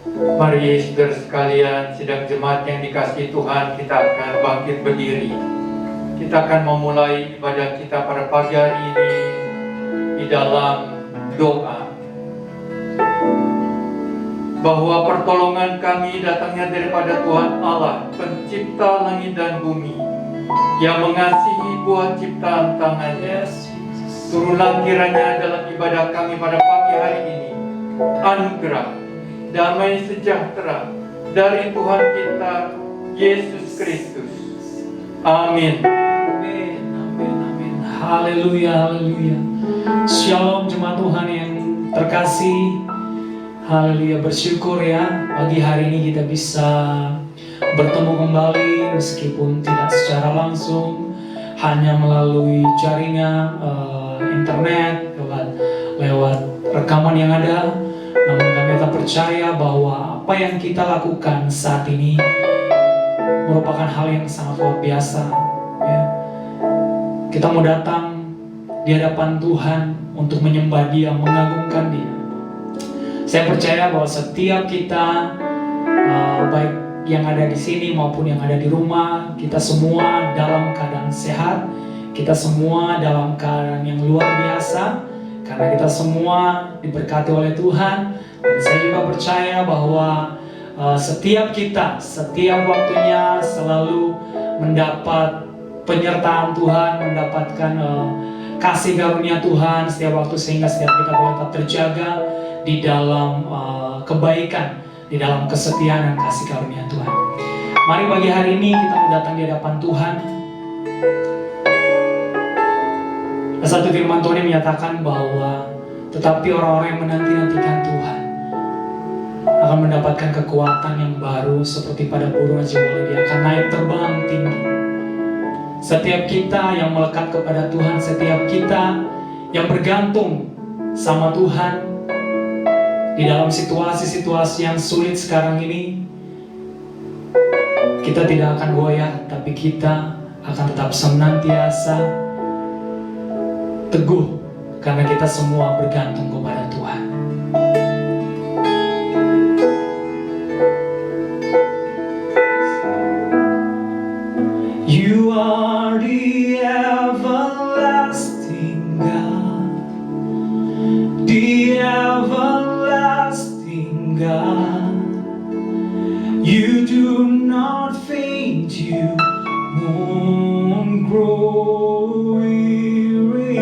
Mari saudara sekalian, sidang jemaat yang dikasihi Tuhan, kita akan bangkit berdiri. Kita akan memulai ibadah kita pada pagi hari ini di dalam doa. Bahwa pertolongan kami datangnya daripada Tuhan Allah, pencipta langit dan bumi, yang mengasihi buah ciptaan tangannya. Turunlah kiranya dalam ibadah kami pada pagi hari ini anugerah, damai sejahtera dari Tuhan kita Yesus Kristus. Amin. Amin, amin, amin. Haleluya, haleluya. Shalom jemaat Tuhan yang terkasih. Haleluya, bersyukur ya pagi hari ini kita bisa bertemu kembali meskipun tidak secara langsung, hanya melalui jaringan internet, lewat rekaman yang ada. Namun kami tetap percaya bahwa apa yang kita lakukan saat ini merupakan hal yang sangat luar biasa ya. Kita mau datang di hadapan Tuhan untuk menyembah Dia, mengagungkan Dia. Saya percaya bahwa setiap kita, baik yang ada di sini maupun yang ada di rumah, kita semua dalam keadaan sehat, kita semua dalam keadaan yang luar biasa, karena kita semua diberkati oleh Tuhan. Dan saya juga percaya bahwa setiap kita, setiap waktunya selalu mendapat penyertaan Tuhan, mendapatkan kasih karunia Tuhan setiap waktu, sehingga setiap kita boleh tetap terjaga di dalam kebaikan, di dalam kesetiaan dan kasih karunia Tuhan. Mari pagi hari ini kita mau datang di hadapan Tuhan. Satu firman Tuhan yang menyatakan bahwa tetapi orang-orang yang menanti-nantikan Tuhan akan mendapatkan kekuatan yang baru, seperti pada burung ajiwali, dia akan naik terbang tinggi. Setiap kita yang melekat kepada Tuhan, setiap kita yang bergantung sama Tuhan di dalam situasi-situasi yang sulit sekarang ini, kita tidak akan goyah, tapi kita akan tetap senantiasa teguh, karena kita semua bergantung kepada Tuhan. You are the everlasting God, the everlasting God. You do not faint, you won't grow weary.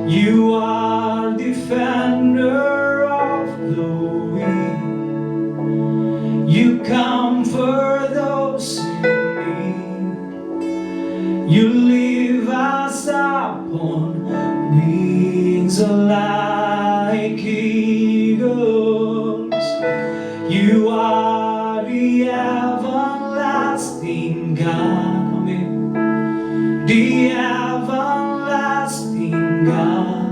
You are defender of the weak. You comfort those you lift us up on wings like eagles. You are the everlasting God, amen. The everlasting God.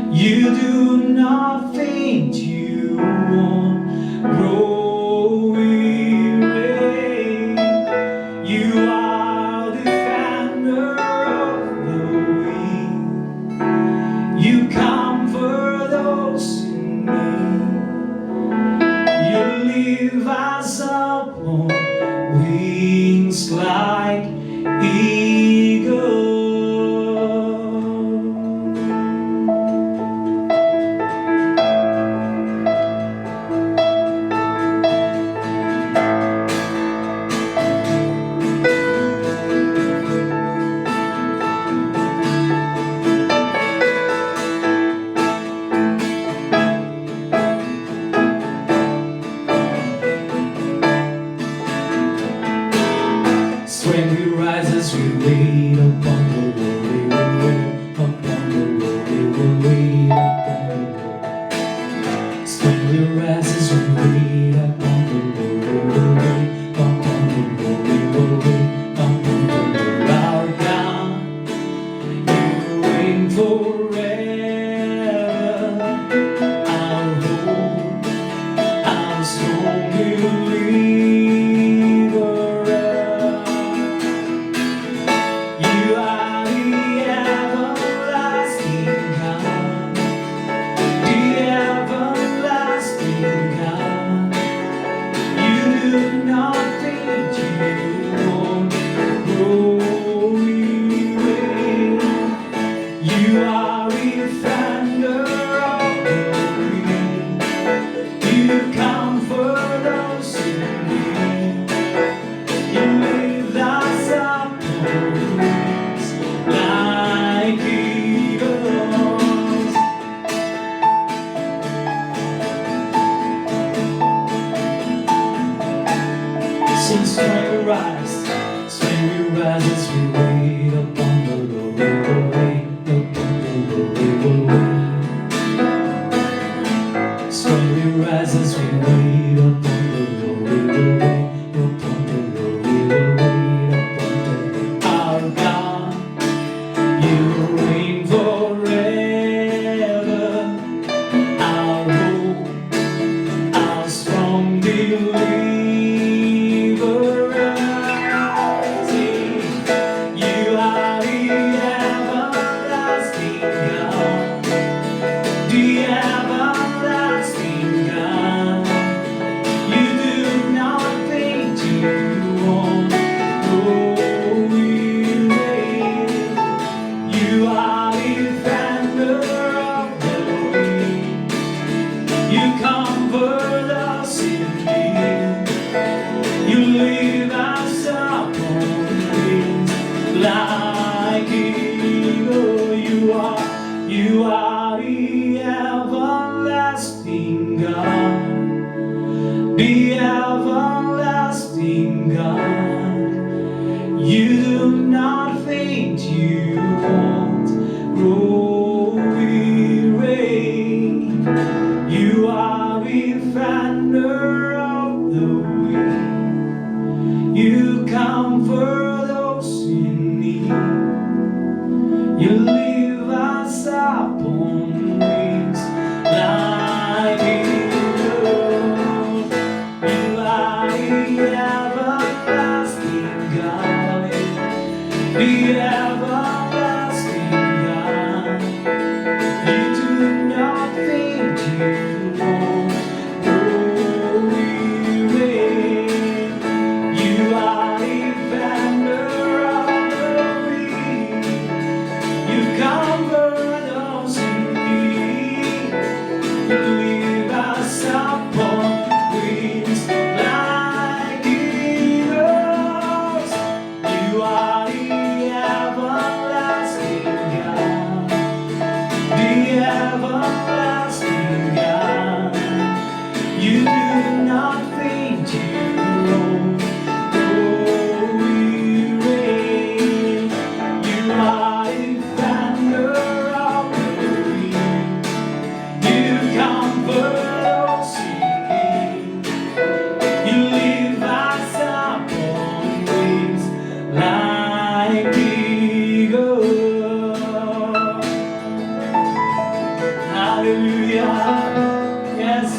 You do not faint, you won't grow weary. You are you comfort those in need. You lift us up on wings like eagles. When we rise as we wait upon the Lord, we will wait upon the Lord, we will wait upon the Lord. When we rise as we wait upon the Lord, we will wait upon the Lord, we will wait upon the Lord our God. You reign forever, our hope, our strong deliverer. You are the everlasting God, the everlasting Strength will rise as we wait upon the Lord. We will wait upon the Lord. We will wait. Strength will rise as we wait upon the Lord. We will wait upon the Lord. We will wait upon the Lord. Our God, you reign forever. Our hope, our strong deliverer. You are the everlasting God, the everlasting God. You do not think to want, oh, we reign. You are the defender of the weak. You comfort us in need. You leave us upon wings like eagle. You are the everlasting God, the everlasting God. You do not faint, you won't grow weary. You are the defender of the weak. You comfort those in need. You leave us upon wings like eagles. You are the everlasting God, the everlasting God. You do not faint, you won't grow weary. You are the defender of the weak. You comfort those in need. You leave us upon wings like eagles. You are the everlasting God, the everlasting God. You do not faint, you won't grow weary. You are the defender of the weak. You comfort those in need. You leave us upon wings like eagles. Haleluya. Yes.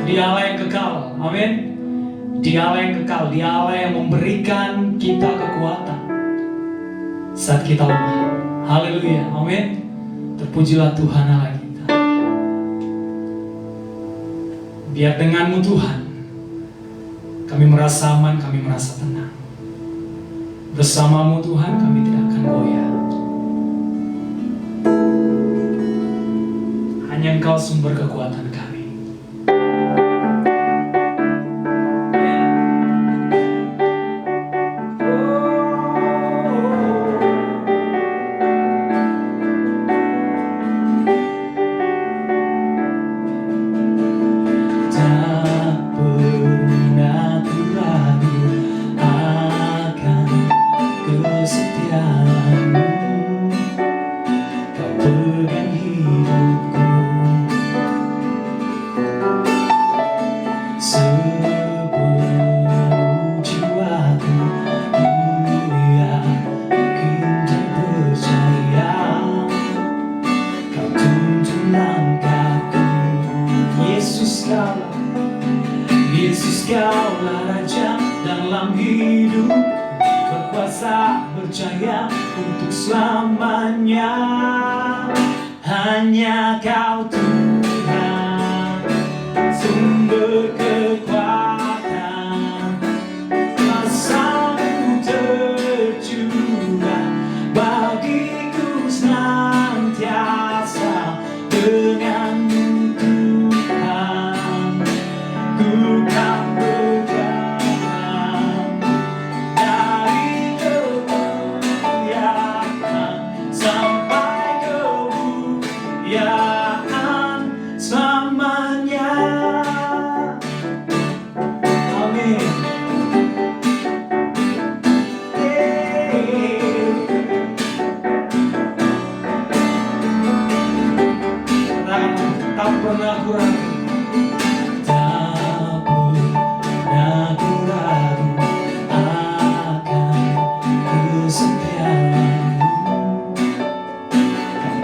Dia Allah yang kekal. Amin. Dia Allah yang kekal. Dia Allah yang memberikan kita kekuatan saat kita lemah. Haleluya. Amin. Terpujilah Tuhan Allah kita. Biar denganmu Tuhan kami merasa aman, kami merasa tenang. Bersamamu Tuhan kami tidak akan goyah. Hanya Engkau sumber kekuatan kami. Tak pernah ku ragu akan kesetiaanmu. Kau pegang hidupku. Sepenuh jiwaku ku yakin dan percaya. Kau tuntun langkahku. Yesus kaulah Raja dalam hidup. Berkuasa percaya untuk selamanya. Hanya Kau Tuhan, sumber kekuatan. Kuasa-Mu tercurah bagiku senantiasa. Dengan-Mu Tuhan, ku kan berjalan dari kemuliaan sampai kemuliaan. tak pernah ku ragu, tak pernah ku ragu akan kesetiaanmu.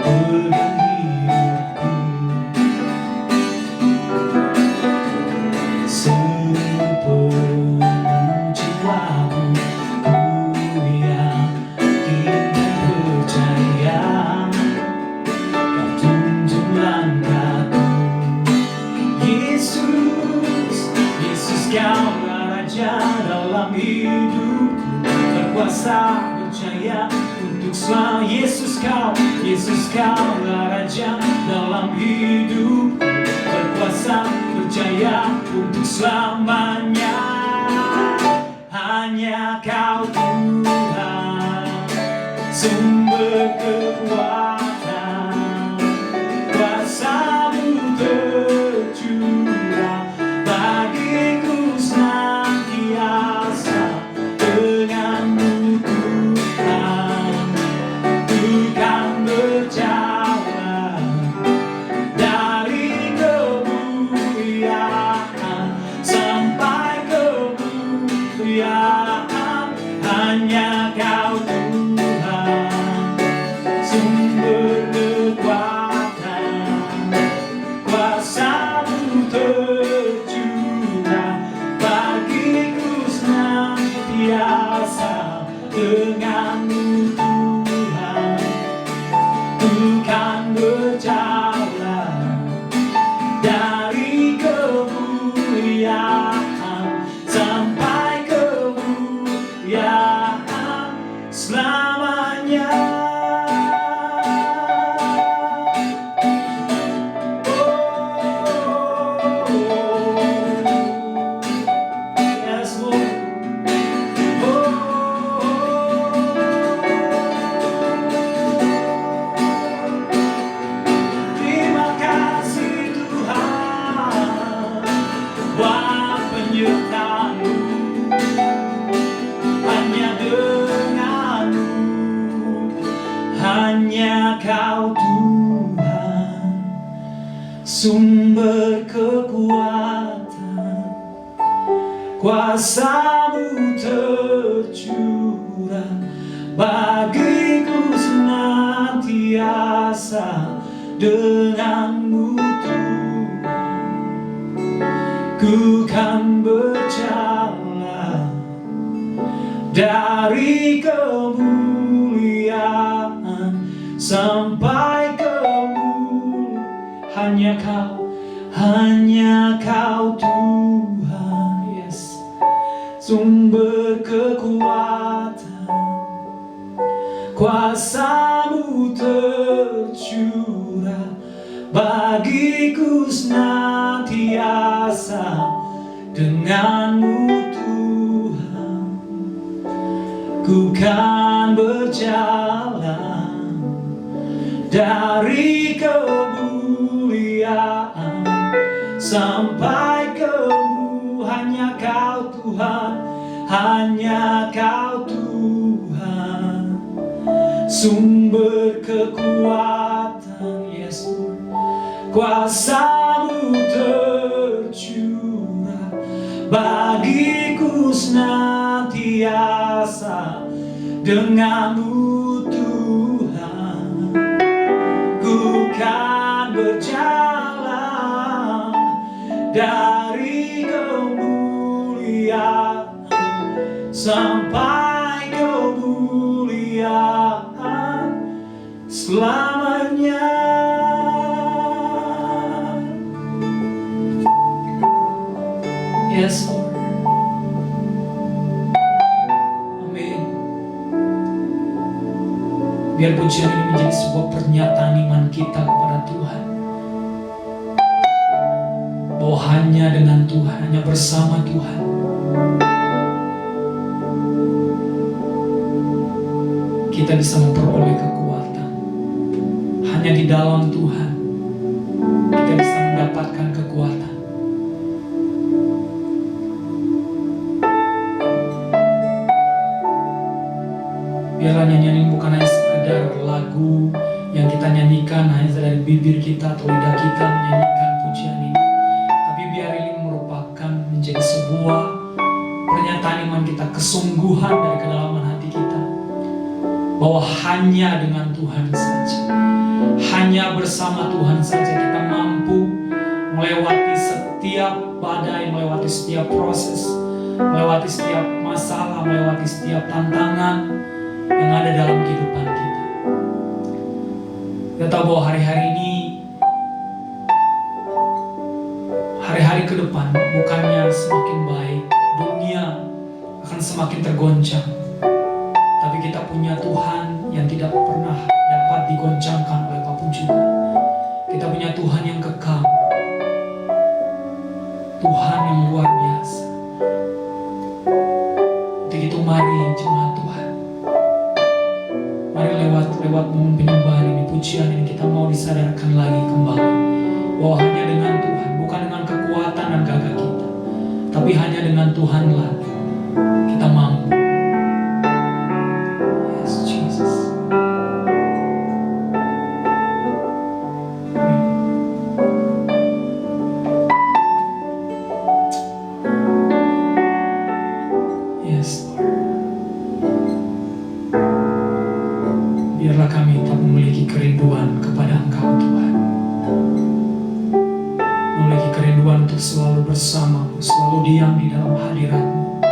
Kau pegang hidupku sepenuh jiwaku, ku yakin dan percaya Kau tuntun langkahku. Yesus, Yesus Kaulah Raja dalam hidupku, berkuasa percaya untuk selalu. Yesus Kaulah Raja dalam hidupku, berkuasa percaya untuk selamanya. Hanya Kau Tuhan, sumber kekuatan, kuasa-Mu tercurah bagiku senantiasa. Denganmu Tuhan, ku kan berjalan dari kemuliaan sampai kemuliaan. Hanya Kau Tuhan, sumber kekuatan, kuasa-Mu tercurah bagiku senantiasa. Denganmu Tuhan, ku kan berjalan dari kemuliaan sampai kemuliaan selamanya. Yes, Lord. Terima kasih Tuhan, buat penyertaan-Mu. Hanya denganmu, hanya Kau Tuhan, sumber kekuatan, kuasa-Mu tercurah bagiku senantiasa. Denganmu Tuhan, ku kan berjalan dari kemuliaan sampai kemuliaan. Hanya Kau Tuhan, yes, sumber kekuatan, kuasa-Mu tercurah bagiku senantiasa. Denganmu Tuhan, ku kan berjalan dari kemuliaan sampai hanya Kau Tuhan, hanya Kau Tuhan, sumber kekuatan, yes Lord, kuasa-Mu tercurah bagiku senantiasa. Denganmu Tuhan, ku kan berjalan dari kemuliaan sampai kemuliaan selamanya. Yes Lord. Amin. Biar pujian ini menjadi sebuah pernyataan iman kita kepada Tuhan, bahwa hanya dengan Tuhan, hanya bersama Tuhan, kita bisa memperoleh kekuatan. Hanya di dalam Tuhan kita bisa mendapatkan kekuatan. Biarlah nyanyian ini bukan hanya sekedar lagu yang kita nyanyikan hanya dari bibir kita atau lidah kita menyanyikan pujian ini, tapi biar ini merupakan menjadi sebuah pernyataan iman kita, kesungguhan dari kedalaman hati kita, bahwa hanya dengan Tuhan saja, hanya bersama Tuhan saja kita mampu melewati setiap badai, melewati setiap proses, melewati setiap masalah, melewati setiap tantangan yang ada dalam kehidupan kita. Kita tahu bahwa hari-hari ini, hari-hari ke depan bukannya semakin baik, dunia akan semakin tergoncang, tapi kita punya Tuhan yang tidak pernah dapat digoncangkan oleh apapun juga. Kita punya Tuhan yang kekal, Tuhan yang luar biasa. Untuk itu mari jemaat Tuhan, mari lewat momen penyembahan ini, pujian ini, kita mau disadarkan lagi kembali bahwa hanya dengan Tuhan, bukan dengan kekuatan dan gagah kita, tapi hanya dengan Tuhanlah kita mampu. Yes, Jesus. Yes, Lord. Biarlah kami tak memiliki kerinduan kepada Engkau, Tuhan. Memiliki kerinduan untuk selalu bersama-Mu, selalu diam di dalam hadirat-Mu,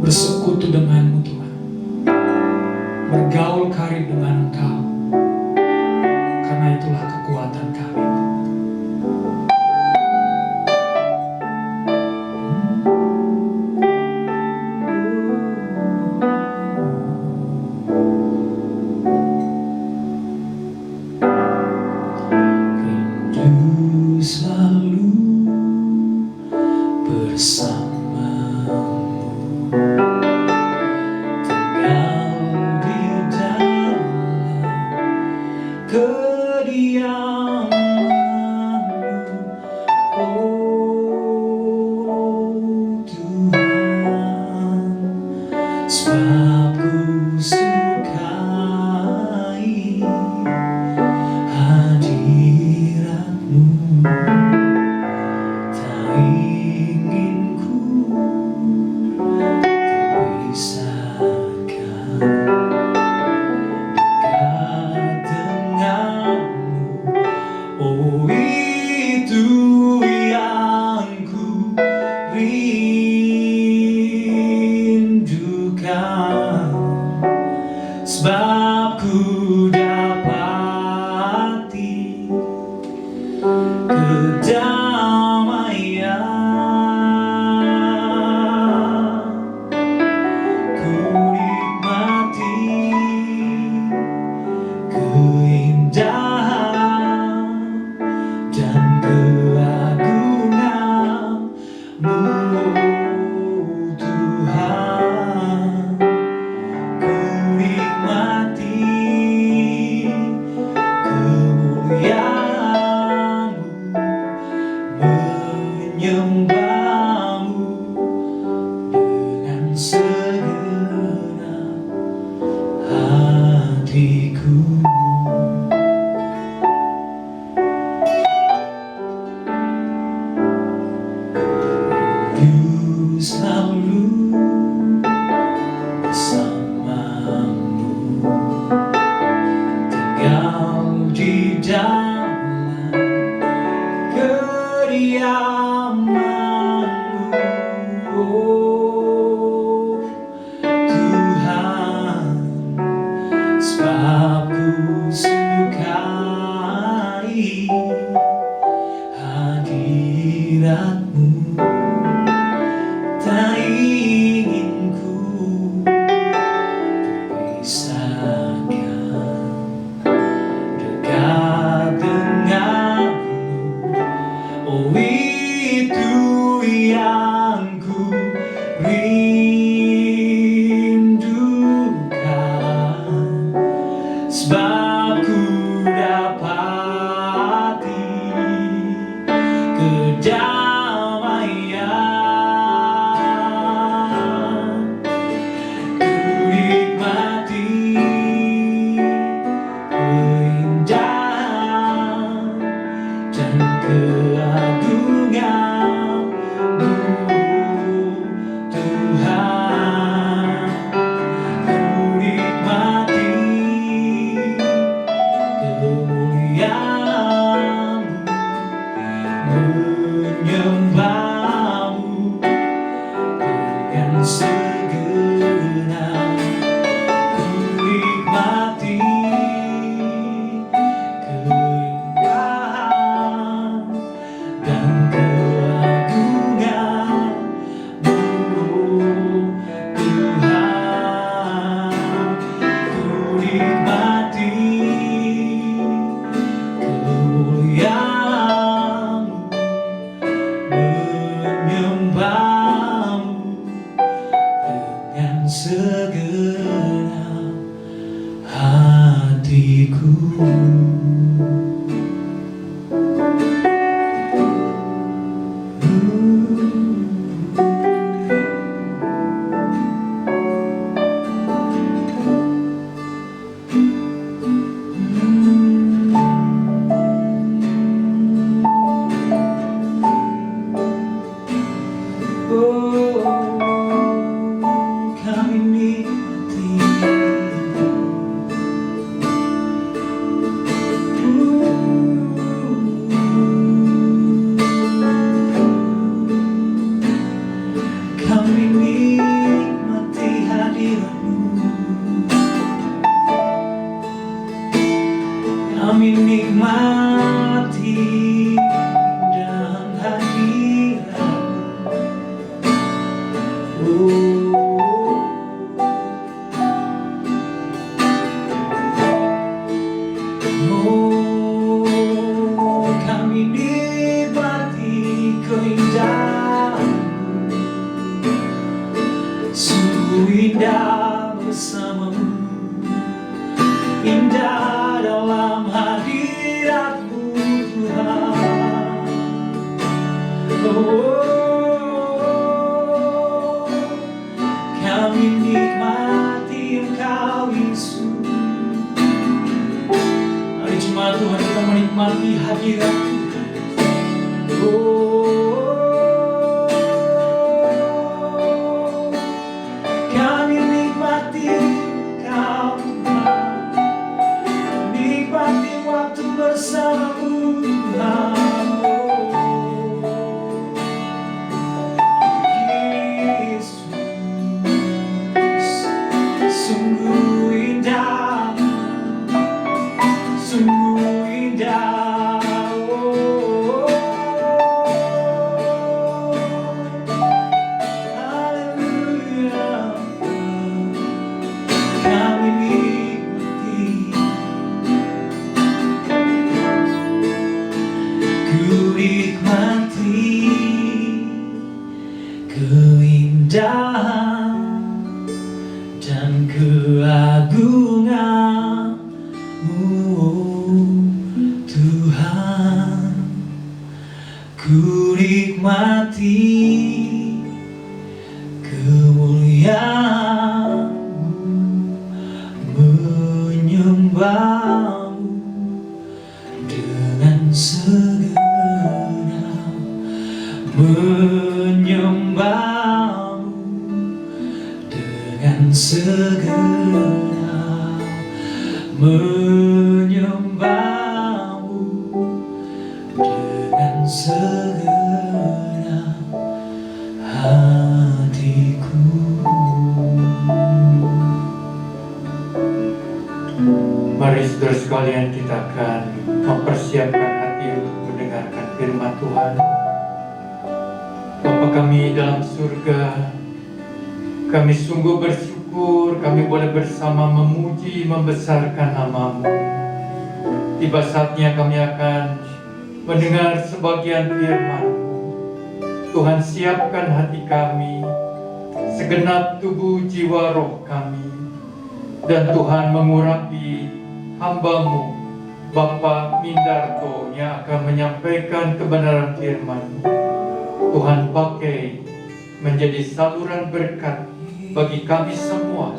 bersekutu dengan-Mu, Tuhan, bergaul karib dengan Engkau, karena itulah kekuatan kami. Rindu selalu bersama-Mu, tinggal di dalam kediaman-Mu, oh Tuhan, sebab ku sukai hadirat-Mu, tak ingin ku terpisahkan dekat denganmu. Oh, itu yang ku rindukan, sebab ku dapati kedamaian, ku nikmati keindahan dan keagungan-Mu, oh Tuhan. Ku nikmati kemuliaan-Mu, menyembah-Mu dengan segenap hatiku. Rindu selalu bersama-Mu, tinggal di dalam keagungan-Mu Tuhan, ku nikmati kemuliaan-Mu, menyembah-Mu dengan segenap. Ku nikmati keindahan dan keagungan-Mu Tuhan, ku nikmati kemuliaan-Mu, menyembah-Mu dengan segenap hatiku. Kami nikmati kami nikmati hadirat-Mu, kami nikmati dan hadirat-Mu. Oh, kami nikmati keindahan-Mu, sungguh indah bersama-Mu, indah dalam hadirat-Mu Tuhan. Oh, kami nikmati Engkau Yesus. Hari Jumat Tuhan kita menikmati hadirat-Mu. Oh, kami nikmati Engkau Tuhan, nikmati waktu bersama-Mu Tuhan. Yesus, sungguh indah, sungguh indah. Oh, haleluya. Kami nikmati, ku nikmati keindahan dan keagungan-Mu Tuhan, ku nikmati kemuliaan-Mu, menyembah-Mu dengan segenap, menyembah-Mu dengan segenap, menyembah-Mu dengan segenap hatiku. Mari saudara sekalian, kita akan mempersiapkan hati untuk mendengarkan firman Tuhan. Bapa kami dalam surga, kami sungguh bersyukur kami boleh bersama memuji, membesarkan nama-Mu. Tiba saatnya kami akan mendengar sebagian firman. Tuhan, siapkan hati kami, segenap tubuh, jiwa, roh kami. Dan Tuhan mengurapi hamba-Mu, Bapak Mindarto, yang akan menyampaikan kebenaran firman. Tuhan pakai menjadi saluran berkat bagi kami semua.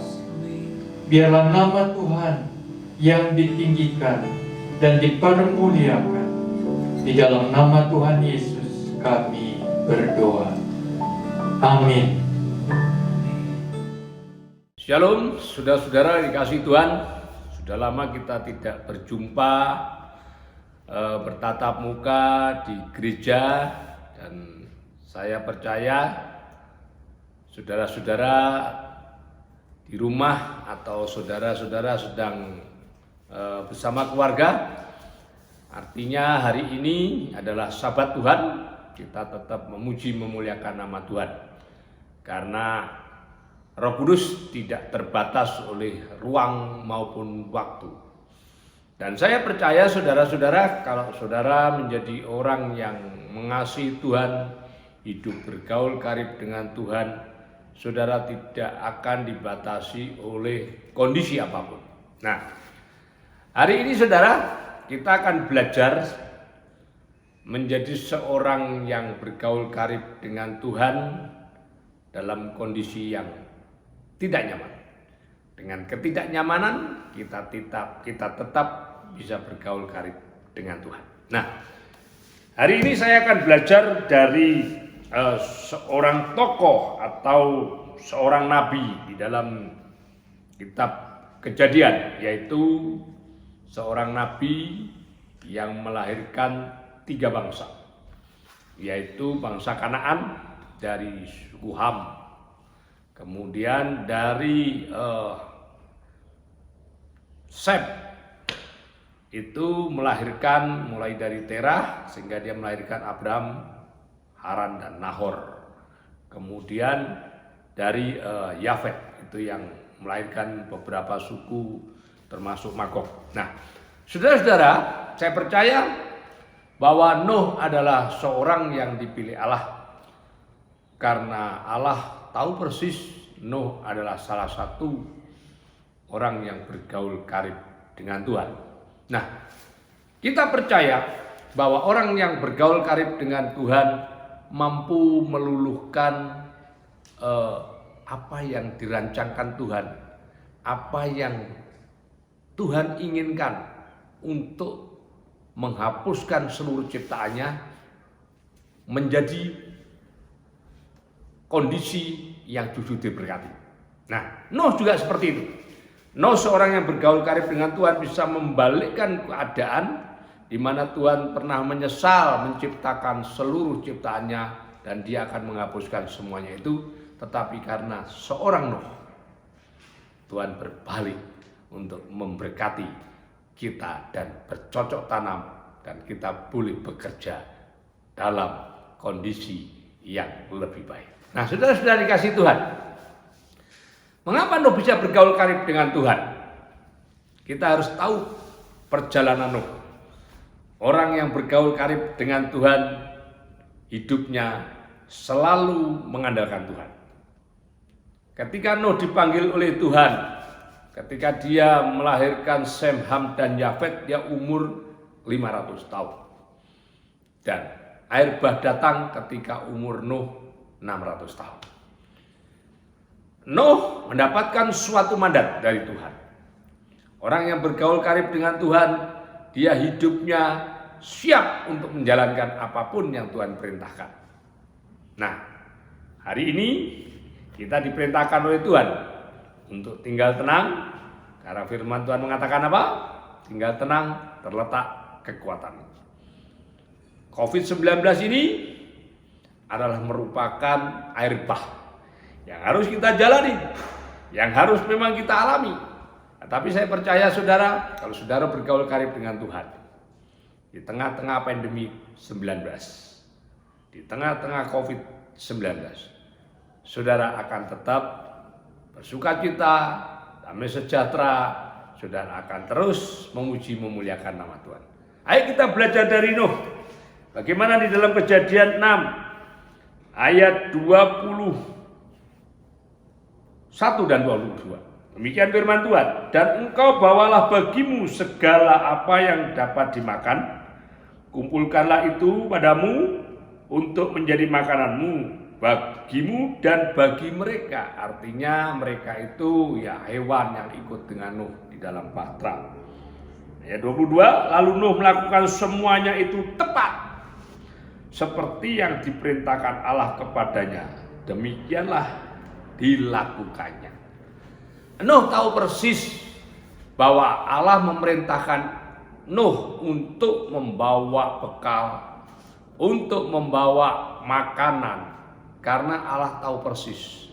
Biarlah nama Tuhan yang ditinggikan dan dipermuliakan. Di dalam nama Tuhan Yesus kami berdoa. Amin. Shalom, saudara-saudara dikasihi Tuhan. Sudah lama kita tidak berjumpa bertatap muka di gereja, dan saya percaya saudara-saudara di rumah atau saudara-saudara sedang bersama keluarga. Artinya hari ini adalah Sabat Tuhan, kita tetap memuji memuliakan nama Tuhan. Karena Roh Kudus tidak terbatas oleh ruang maupun waktu. Dan saya percaya saudara-saudara, kalau saudara menjadi orang yang mengasihi Tuhan, hidup bergaul karib dengan Tuhan, saudara tidak akan dibatasi oleh kondisi apapun. Nah, hari ini saudara, kita akan belajar menjadi seorang yang bergaul karib dengan Tuhan dalam kondisi yang tidak nyaman. Dengan ketidaknyamanan kita tetap bisa bergaul karib dengan Tuhan. Nah, hari ini saya akan belajar dari seorang tokoh atau seorang nabi di dalam kitab Kejadian, yaitu seorang nabi yang melahirkan 3 bangsa, yaitu bangsa Kanaan dari suku Ham. Kemudian dari Sem itu melahirkan mulai dari Terah, sehingga dia melahirkan Abraham, Haran, dan Nahor. Kemudian dari Yafet itu yang melahirkan beberapa suku termasuk Magog. Nah, saudara-saudara, saya percaya bahwa Nuh adalah seorang yang dipilih Allah, karena Allah tahu persis Nuh adalah salah satu orang yang bergaul karib dengan Tuhan. Nah, kita percaya bahwa orang yang bergaul karib dengan Tuhan mampu meluluhkan apa yang dirancangkan Tuhan, apa yang Tuhan inginkan untuk menghapuskan seluruh ciptaannya menjadi kondisi yang justru diberkati. Nah, Nuh juga seperti itu. Nuh seorang yang bergaul karib dengan Tuhan bisa membalikkan keadaan di mana Tuhan pernah menyesal menciptakan seluruh ciptaannya dan dia akan menghapuskan semuanya itu, tetapi karena seorang Nuh, Tuhan berbalik untuk memberkati kita dan bercocok tanam, dan kita boleh bekerja dalam kondisi yang lebih baik. Nah, saudara-saudara dikasih Tuhan, mengapa Nuh bisa bergaul karib dengan Tuhan? Kita harus tahu perjalanan Nuh. Orang yang bergaul karib dengan Tuhan, hidupnya selalu mengandalkan Tuhan. Ketika Nuh dipanggil oleh Tuhan, ketika dia melahirkan Sem, Ham, dan Yafet, dia umur 500 tahun. Dan air bah datang ketika umur Nuh 600 tahun. Nuh mendapatkan suatu mandat dari Tuhan. Orang yang bergaul karib dengan Tuhan, dia hidupnya siap untuk menjalankan apapun yang Tuhan perintahkan. Nah, hari ini kita diperintahkan oleh Tuhan untuk tinggal tenang, karena firman Tuhan mengatakan apa? Tinggal tenang, terletak kekuatan. COVID-19 ini adalah merupakan air bah yang harus kita jalani, yang harus memang kita alami. Tapi saya percaya saudara, kalau saudara bergaul karib dengan Tuhan di tengah-tengah pandemi 19, di tengah-tengah COVID-19, saudara akan tetap bersukacita, damai sejahtera, saudara akan terus memuji memuliakan nama Tuhan. Ayo kita belajar dari Nuh. Bagaimana di dalam Kejadian 6 ayat 21 dan 22. Demikian firman Tuhan, dan engkau bawalah bagimu segala apa yang dapat dimakan, kumpulkanlah itu padamu untuk menjadi makananmu, bagimu dan bagi mereka. Artinya mereka itu ya hewan yang ikut dengan Nuh di dalam bahtera. Ayat 22, lalu Nuh melakukan semuanya itu tepat seperti yang diperintahkan Allah kepadanya. Demikianlah dilakukannya. Nuh tahu persis bahwa Allah memerintahkan Nuh untuk membawa bekal, untuk membawa makanan, karena Allah tahu persis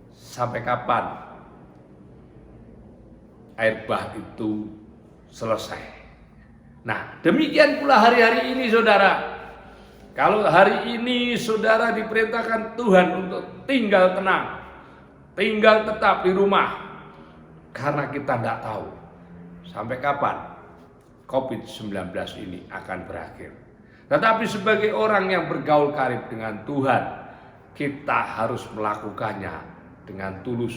sampai kapan air bah itu selesai. Nah, demikian pula hari-hari ini saudara. Kalau hari ini saudara diperintahkan Tuhan untuk tinggal tenang, tinggal tetap di rumah, karena kita tidak tahu sampai kapan COVID-19 ini akan berakhir. Tetapi sebagai orang yang bergaul karib dengan Tuhan, kita harus melakukannya dengan tulus.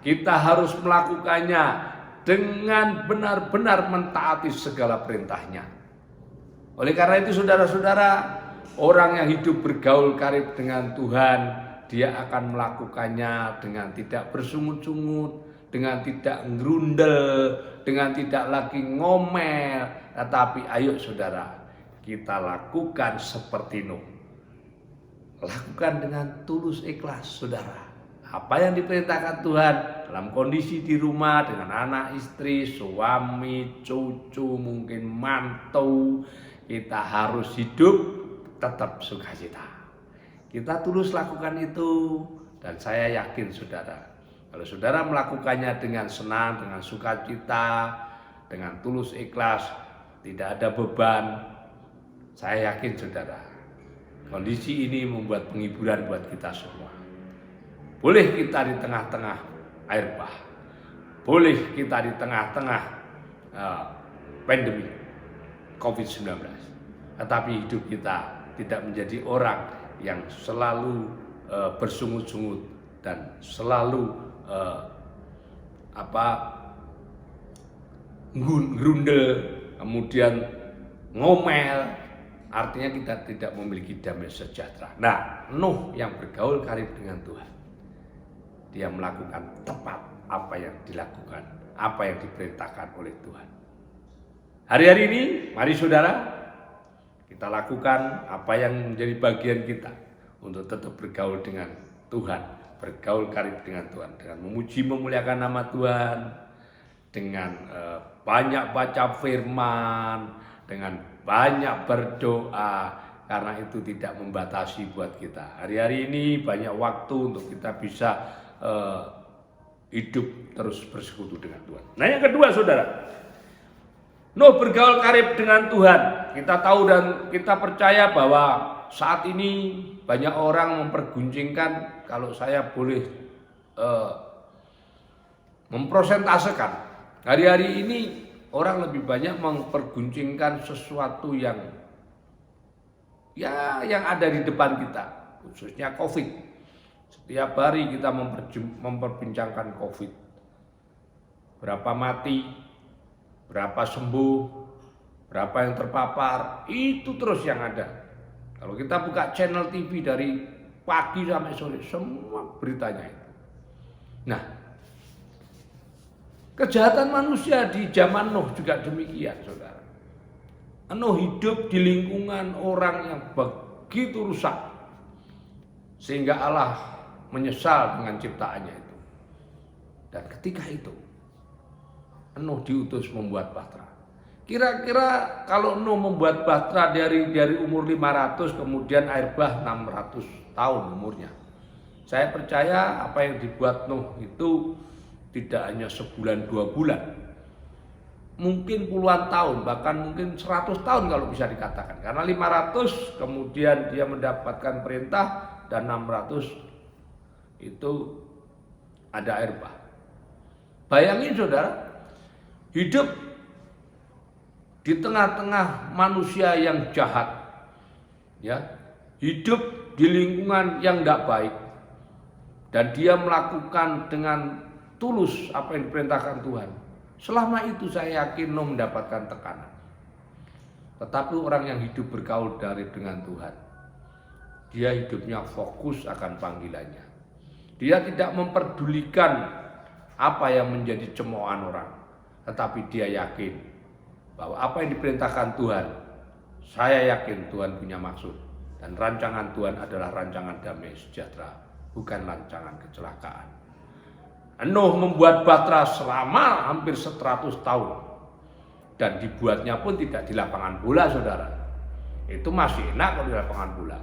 Kita harus melakukannya dengan benar-benar mentaati segala perintahnya. Oleh karena itu saudara-saudara, orang yang hidup bergaul karib dengan Tuhan, dia akan melakukannya dengan tidak bersungut-sungut, dengan tidak ngerundel, dengan tidak lagi ngomel. Tetapi ayo saudara, kita lakukan seperti Nuh. Lakukan dengan tulus ikhlas saudara. Apa yang diperintahkan Tuhan dalam kondisi di rumah dengan anak istri, suami, cucu, mungkin mantu, kita harus hidup tetap sukacita. Kita tulus lakukan itu, dan saya yakin saudara, kalau saudara melakukannya dengan senang, dengan sukacita, dengan tulus ikhlas, tidak ada beban, saya yakin saudara, kondisi ini membuat penghiburan buat kita semua. Boleh kita di tengah-tengah air bah, boleh kita di tengah-tengah pandemi COVID-19, tetapi hidup kita tidak menjadi orang yang selalu bersungut-sungut dan selalu ngerundel, kemudian ngomel. Artinya kita tidak memiliki damai sejahtera. Nah, Nuh yang bergaul karib dengan Tuhan, dia melakukan tepat apa yang dilakukan, apa yang diperintahkan oleh Tuhan. Hari-hari ini, mari saudara, kita lakukan apa yang menjadi bagian kita untuk tetap bergaul dengan Tuhan, bergaul karib dengan Tuhan, dengan memuji memuliakan nama Tuhan, dengan banyak baca firman, dengan banyak berdoa, karena itu tidak membatasi buat kita. Hari-hari ini banyak waktu untuk kita bisa hidup terus bersekutu dengan Tuhan. Nah, yang kedua saudara, Nuh bergaul karib dengan Tuhan. Kita tahu dan kita percaya bahwa saat ini banyak orang memperguncingkan, kalau saya boleh memprosentasekan, hari-hari ini orang lebih banyak memperguncingkan sesuatu yang ada di depan kita, khususnya COVID. Setiap hari kita memperbincangkan COVID. Berapa mati, berapa sembuh, berapa yang terpapar, itu terus yang ada. Kalau kita buka channel TV dari pagi sampai sore, semua beritanya itu. Nah, kejahatan manusia di zaman Nuh juga demikian, saudara. Nuh hidup di lingkungan orang yang begitu rusak, sehingga Allah menyesal dengan ciptaannya itu. Dan ketika itu Nuh diutus membuat bahtera. Kira-kira kalau Nuh membuat bahtera dari umur 500, kemudian air bah 600 tahun umurnya. Saya percaya apa yang dibuat Nuh itu tidak hanya sebulan 2 bulan, mungkin puluhan tahun, bahkan mungkin 100 tahun kalau bisa dikatakan. Karena 500 kemudian dia mendapatkan perintah, dan 600 itu ada air bah. Bayangin saudara, hidup di tengah-tengah manusia yang jahat, ya, hidup di lingkungan yang tidak baik, dan dia melakukan dengan tulus apa yang diperintahkan Tuhan. Selama itu saya yakin Nuh mendapatkan tekanan. Tetapi orang yang hidup bergaul karib dengan Tuhan, dia hidupnya fokus akan panggilannya. Dia tidak memperdulikan apa yang menjadi cemoohan orang, tetapi dia yakin bahwa apa yang diperintahkan Tuhan, saya yakin Tuhan punya maksud. Dan rancangan Tuhan adalah rancangan damai sejahtera, bukan rancangan kecelakaan. Nuh membuat bahtera selama hampir 100 tahun. Dan dibuatnya pun tidak di lapangan bola, saudara. Itu masih enak kalau di lapangan bola.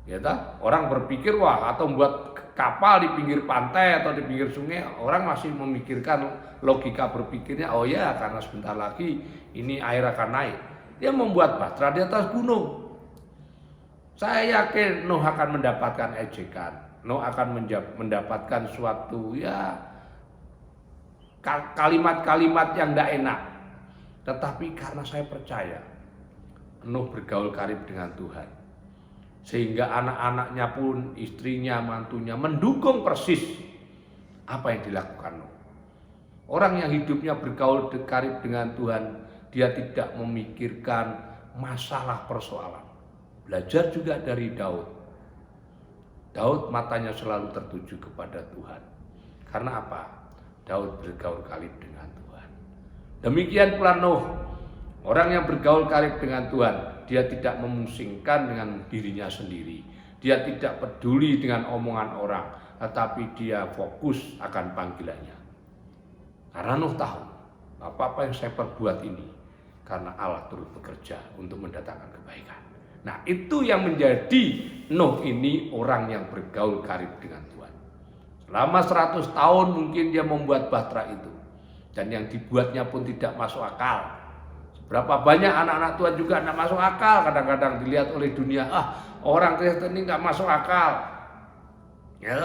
Ya tak? Orang berpikir wah atau membuat kapal di pinggir pantai atau di pinggir sungai, orang masih memikirkan logika berpikirnya, oh ya karena sebentar lagi ini air akan naik. Dia membuat bahtera di atas gunung. Saya yakin Nuh akan mendapatkan ejekan, Nuh akan mendapatkan suatu ya kalimat-kalimat yang tidak enak. Tetapi karena saya percaya Nuh bergaul karib dengan Tuhan, sehingga anak-anaknya pun, istrinya, mantunya mendukung persis apa yang dilakukan Nuh. Orang yang hidupnya bergaul karib dengan Tuhan, dia tidak memikirkan masalah persoalan. Belajar juga dari Daud. Daud matanya selalu tertuju kepada Tuhan. Karena apa? Daud bergaul karib dengan Tuhan. Demikian pula Nuh, orang yang bergaul karib dengan Tuhan, dia tidak memusingkan dengan dirinya sendiri. Dia tidak peduli dengan omongan orang, tetapi dia fokus akan panggilannya. Karena Nuh tahu, apa-apa yang saya perbuat ini karena Allah turut bekerja untuk mendatangkan kebaikan. Nah, itu yang menjadi Nuh ini orang yang bergaul karib dengan Tuhan. Selama 100 tahun mungkin dia membuat bahtera itu. Dan yang dibuatnya pun tidak masuk akal. Berapa banyak anak-anak Tuhan juga tidak masuk akal, kadang-kadang dilihat oleh dunia, orang Kristen ini nggak masuk akal. Ya,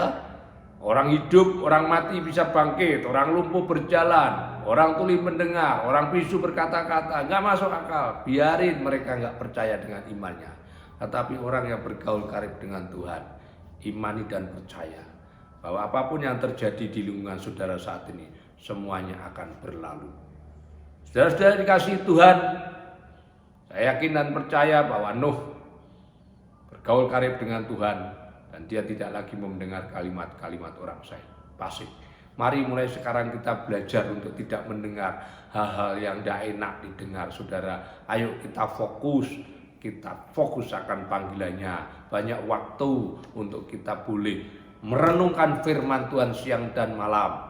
orang hidup, orang mati bisa bangkit, orang lumpuh berjalan, orang tuli mendengar, orang bisu berkata-kata, nggak masuk akal. Biarin mereka nggak percaya dengan imannya. Tetapi orang yang bergaul karib dengan Tuhan, imani dan percaya bahwa apapun yang terjadi di lingkungan saudara saat ini, semuanya akan berlalu. Saudara-saudara dikasihi Tuhan, saya yakin dan percaya bahwa Nuh bergaul karib dengan Tuhan dan dia tidak lagi mendengar kalimat-kalimat orang fasik. Mari mulai sekarang kita belajar untuk tidak mendengar hal-hal yang tidak enak didengar, saudara. Ayo kita fokus akan panggilannya. Banyak waktu untuk kita boleh merenungkan firman Tuhan siang dan malam.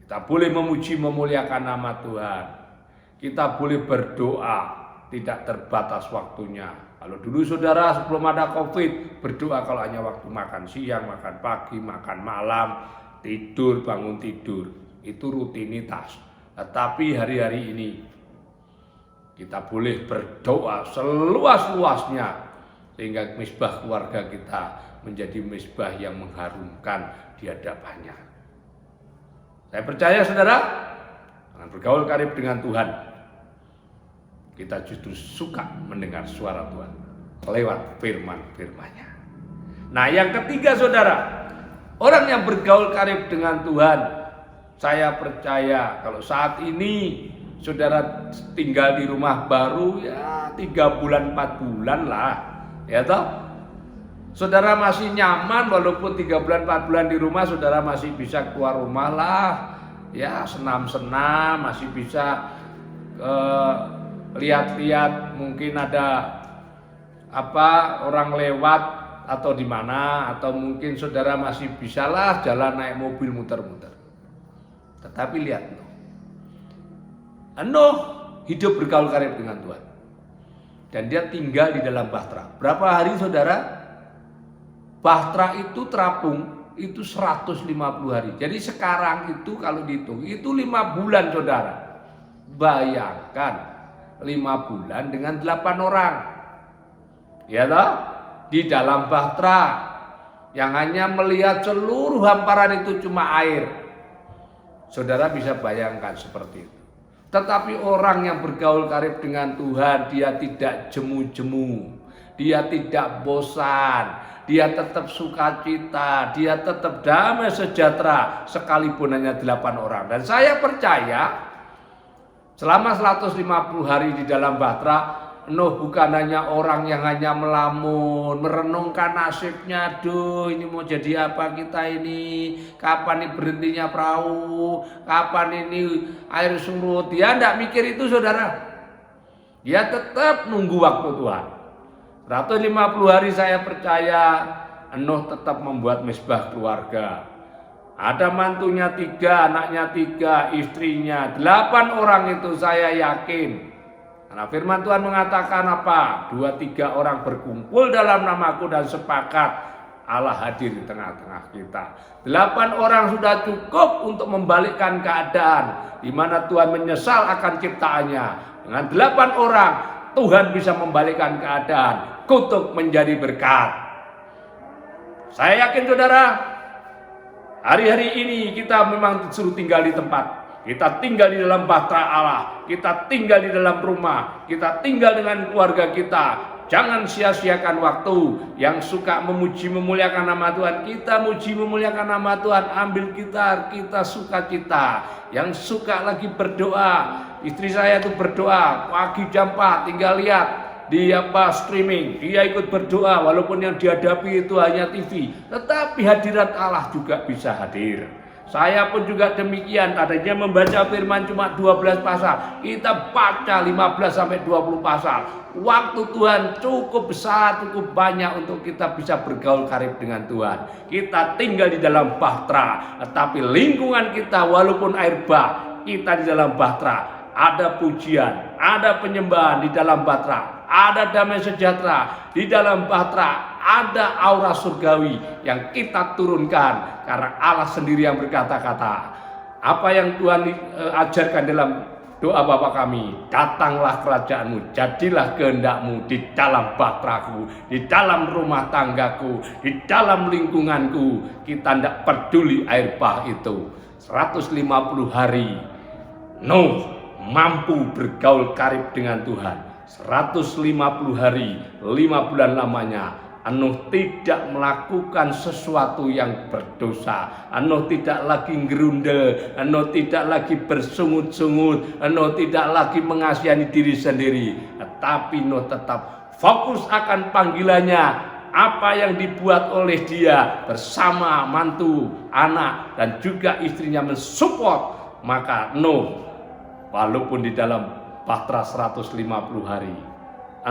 Kita boleh memuji memuliakan nama Tuhan. Kita boleh berdoa, tidak terbatas waktunya. Kalau dulu saudara sebelum ada COVID, berdoa kalau hanya waktu makan siang, makan pagi, makan malam, tidur, bangun tidur. Itu rutinitas. Tetapi hari-hari ini kita boleh berdoa seluas-luasnya sehingga misbah keluarga kita menjadi misbah yang mengharumkan di hadapannya. Saya percaya saudara, dengan bergaul karib dengan Tuhan, kita justru suka mendengar suara Tuhan lewat firman-firman-Nya. Nah, yang ketiga saudara, orang yang bergaul karib dengan Tuhan, saya percaya kalau saat ini saudara tinggal di rumah baru ya 3 bulan 4 bulan lah, ya toh. Saudara masih nyaman walaupun 3 bulan 4 bulan di rumah, saudara masih bisa keluar rumah lah, ya senam-senam, masih bisa lihat-lihat mungkin ada orang lewat atau di mana, atau mungkin saudara masih bisalah jalan naik mobil muter-muter. Tetapi lihat Nuh hidup bergaul karib dengan Tuhan dan dia tinggal di dalam bahtera. Berapa hari saudara? Bahtera itu terapung itu 150 hari. Jadi sekarang itu kalau dihitung itu 5 bulan saudara. Bayangkan 5 bulan dengan 8 orang. Ya toh? Di dalam bahtera yang hanya melihat seluruh hamparan itu cuma air. Saudara bisa bayangkan seperti itu. Tetapi orang yang bergaul karib dengan Tuhan, dia tidak jemu-jemu, dia tidak bosan. Dia tetap sukacita, dia tetap damai sejahtera sekalipun hanya 8 orang. Dan saya percaya selama 150 hari di dalam bahtera, Nuh bukan hanya orang yang hanya melamun, merenungkan nasibnya, aduh ini mau jadi apa kita ini, kapan ini berhentinya perahu, kapan ini air surut. Dia tidak mikir itu saudara. Dia tetap nunggu waktu Tuhan. 150 hari saya percaya Nuh tetap membuat mezbah keluarga. Ada mantunya 3, anaknya 3, istrinya 8 orang itu saya yakin. Karena firman Tuhan mengatakan apa? 2-3 orang berkumpul dalam namaku dan sepakat, Allah hadir di tengah-tengah kita. 8 orang sudah cukup untuk membalikkan keadaan di mana Tuhan menyesal akan ciptaannya. Dengan 8 orang Tuhan bisa membalikkan keadaan, kutuk menjadi berkat. Saya yakin saudara, hari-hari ini kita memang disuruh tinggal di tempat. Kita tinggal di dalam bahtera Allah, kita tinggal di dalam rumah, kita tinggal dengan keluarga kita. Jangan sia-siakan waktu. Yang suka memuji memuliakan nama Tuhan, kita muji memuliakan nama Tuhan. Ambil gitar, kita sukacita. Yang suka lagi berdoa, istri saya tuh berdoa pagi jam 4, tinggal lihat di streaming, dia ikut berdoa walaupun yang dihadapi itu hanya TV, tetapi hadirat Allah juga bisa hadir. Saya pun juga demikian, tadinya membaca firman cuma 12 pasal, kita baca 15 sampai 20 pasal. Waktu Tuhan cukup besar, cukup banyak untuk kita bisa bergaul karib dengan Tuhan. Kita tinggal di dalam bahtera, tetapi lingkungan kita walaupun air bah, kita di dalam bahtera. Ada pujian, ada penyembahan di dalam bahtera, ada damai sejahtera di dalam bahtera, ada aura surgawi yang kita turunkan karena Allah sendiri yang berkata-kata. Apa yang Tuhan ajarkan dalam doa Bapa kami, datanglah kerajaanmu, jadilah kehendakmu di dalam bahteraku, di dalam rumah tanggaku, di dalam lingkunganku. Kita tidak peduli air bah itu. 150 hari Nuh mampu bergaul karib dengan Tuhan. 150 hari, 5 bulan lamanya, Nuh tidak melakukan sesuatu yang berdosa. Nuh tidak lagi gerundel, Nuh tidak lagi bersungut-sungut, Nuh tidak lagi mengasihani diri sendiri. Tetapi Nuh tetap fokus akan panggilannya. Apa yang dibuat oleh dia bersama mantu, anak, dan juga istrinya mensupport. Maka Nuh walaupun di dalam bahtera 150 hari,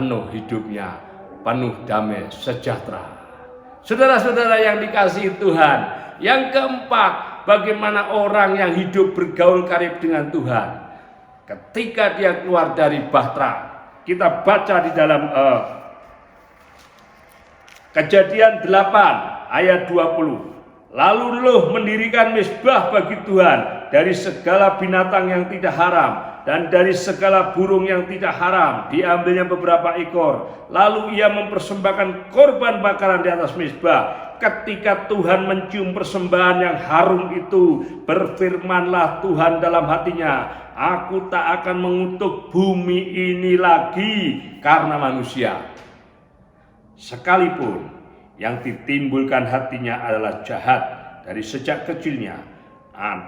Nuh hidupnya penuh damai sejahtera. Saudara-saudara yang dikasihi Tuhan, yang keempat, bagaimana orang yang hidup bergaul karib dengan Tuhan ketika dia keluar dari bahtera. Kita baca di dalam Kejadian 8 ayat 20. Lalu Nuh mendirikan mezbah bagi Tuhan dari segala binatang yang tidak haram dan dari segala burung yang tidak haram. Diambilnya beberapa ekor. Lalu ia mempersembahkan korban bakaran di atas mezbah. Ketika Tuhan mencium persembahan yang harum itu, berfirmanlah Tuhan dalam hatinya, aku tak akan mengutuk bumi ini lagi karena manusia. Sekalipun yang ditimbulkan hatinya adalah jahat dari sejak kecilnya,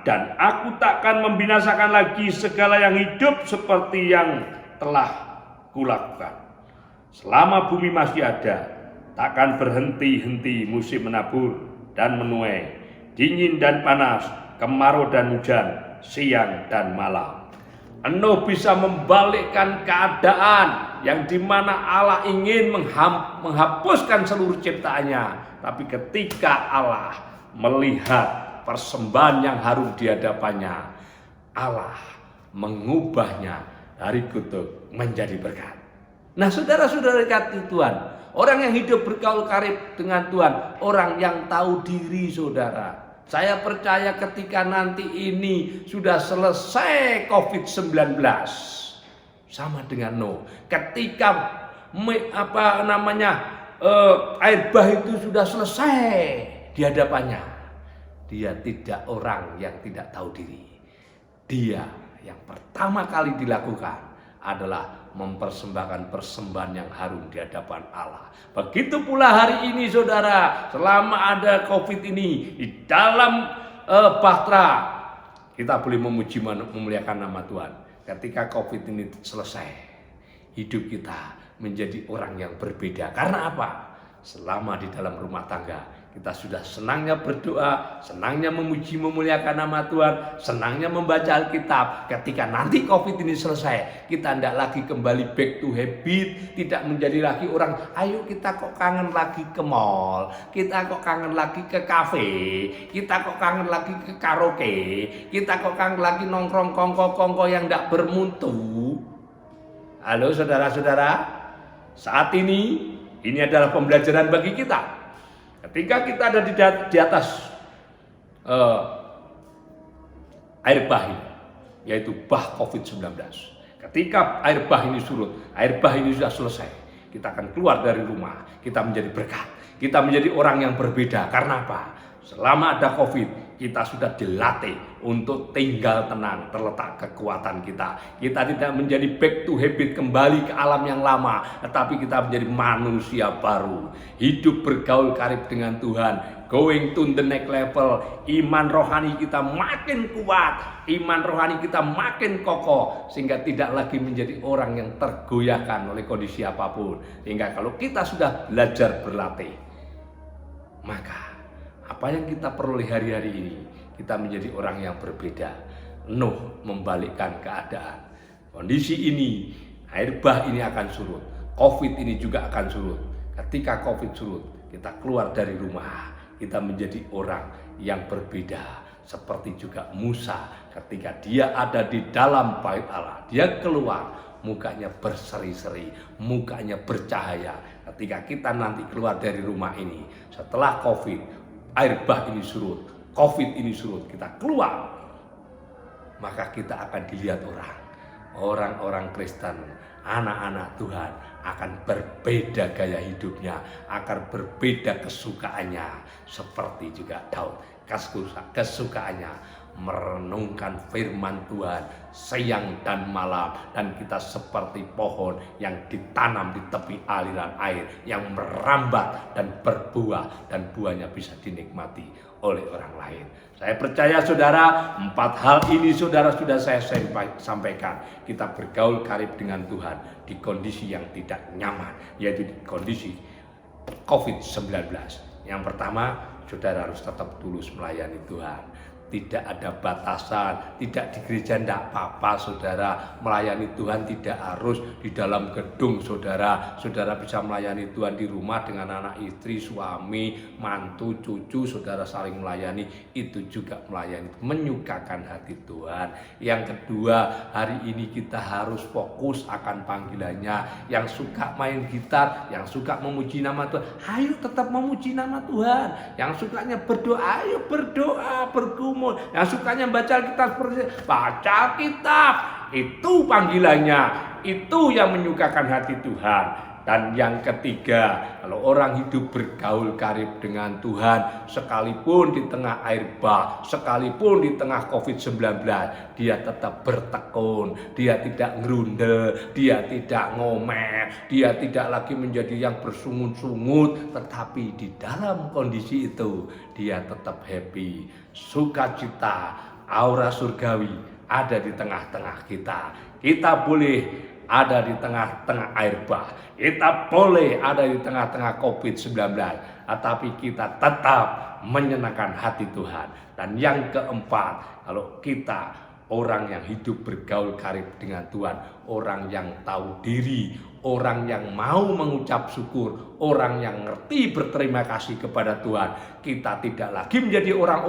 dan aku takkan membinasakan lagi segala yang hidup seperti yang telah kulakukan. Selama bumi masih ada, takkan berhenti-henti musim menabur dan menuai, dingin dan panas, kemarau dan hujan, siang dan malam. Nuh bisa membalikkan keadaan yang dimana Allah ingin menghapuskan seluruh ciptaannya. Tapi ketika Allah melihat persembahan yang harum di hadapannya, Allah mengubahnya dari kutuk menjadi berkat. Nah, saudara-saudara dikasihi Tuhan, orang yang hidup bergaul karib dengan Tuhan, orang yang tahu diri, saudara. Saya percaya ketika nanti ini sudah selesai COVID-19, sama dengan Nuh. Ketika air bah itu sudah selesai di hadapannya, dia tidak orang yang tidak tahu diri. Dia yang pertama kali dilakukan adalah mempersembahkan persembahan yang harum di hadapan Allah. Begitu pula hari ini, saudara, selama ada COVID ini di dalam bahtera, kita boleh memuji memuliakan nama Tuhan. Ketika COVID ini selesai, hidup kita menjadi orang yang berbeda. Karena apa? Selama di dalam rumah tangga kita sudah senangnya berdoa, senangnya memuji memuliakan nama Tuhan, senangnya membaca Alkitab. Ketika nanti COVID ini selesai, kita tidak lagi kembali back to habit, tidak menjadi lagi orang, ayo kita kok kangen lagi ke mall, kita kok kangen lagi ke kafe, kita kok kangen lagi ke karaoke, kita kok kangen lagi nongkrong kongko-kongko yang tidak bermutu. Halo saudara-saudara, saat ini adalah pembelajaran bagi kita. Ketika kita ada di atas air bah ini, yaitu bah COVID-19. Ketika air bah ini surut, air bah ini sudah selesai, kita akan keluar dari rumah, kita menjadi berkat, kita menjadi orang yang berbeda. Karena apa? Selama ada COVID, kita sudah dilatih untuk tinggal tenang, terletak kekuatan kita. Kita tidak menjadi back to habit, kembali ke alam yang lama, tetapi kita menjadi manusia baru. Hidup bergaul karib dengan Tuhan, going to the next level. Iman rohani kita makin kuat, iman rohani kita makin kokoh, sehingga tidak lagi menjadi orang yang tergoyahkan oleh kondisi apapun. Sehingga kalau kita sudah belajar berlatih, maka apa yang kita peroleh hari-hari ini, kita menjadi orang yang berbeda. Nuh membalikkan keadaan. Kondisi ini, air bah ini akan surut. COVID ini juga akan surut. Ketika COVID surut, kita keluar dari rumah. Kita menjadi orang yang berbeda. Seperti juga Musa, ketika dia ada di dalam bait Allah, dia keluar, mukanya berseri-seri, mukanya bercahaya. Ketika kita nanti keluar dari rumah ini, setelah COVID, air bah ini surut, COVID ini surut, kita keluar, maka kita akan dilihat orang-orang Kristen, anak-anak Tuhan akan berbeda gaya hidupnya, akan berbeda kesukaannya, seperti juga Daud, kesukaannya merenungkan firman Tuhan siang dan malam, dan kita seperti pohon yang ditanam di tepi aliran air yang merambat dan berbuah, dan buahnya bisa dinikmati oleh orang lain. Saya percaya saudara, 4 hal ini saudara sudah saya sampaikan. Kita bergaul karib dengan Tuhan di kondisi yang tidak nyaman, yaitu di kondisi COVID-19. Yang pertama, saudara harus tetap tulus melayani Tuhan. Tidak ada batasan, tidak di gereja tidak apa-apa saudara. Melayani Tuhan tidak harus di dalam gedung saudara. Saudara bisa melayani Tuhan di rumah dengan anak istri, suami, mantu, cucu. Saudara saling melayani, itu juga melayani, menyukakan hati Tuhan. Yang kedua, hari ini kita harus fokus akan panggilannya. Yang suka main gitar, yang suka memuji nama Tuhan, ayo tetap memuji nama Tuhan. Yang sukanya berdoa, ayo berdoa, bergumul. Yang sukanya baca Alkitab, baca Alkitab. Itu panggilannya, itu yang menyukakan hati Tuhan. Dan yang ketiga, kalau orang hidup bergaul karib dengan Tuhan, sekalipun di tengah air bah, sekalipun di tengah COVID-19, dia tetap bertekun, dia tidak ngerundel, dia tidak ngomel, dia tidak lagi menjadi yang bersungut-sungut, tetapi di dalam kondisi itu, dia tetap happy, sukacita, aura surgawi ada di tengah-tengah kita. Kita boleh ada di tengah-tengah air bah, kita boleh ada di tengah-tengah COVID-19, tetapi kita tetap menyenangkan hati Tuhan. Dan yang keempat, kalau kita orang yang hidup bergaul karib dengan Tuhan, orang yang tahu diri, orang yang mau mengucap syukur, orang yang ngerti berterima kasih kepada Tuhan, kita tidak lagi menjadi orang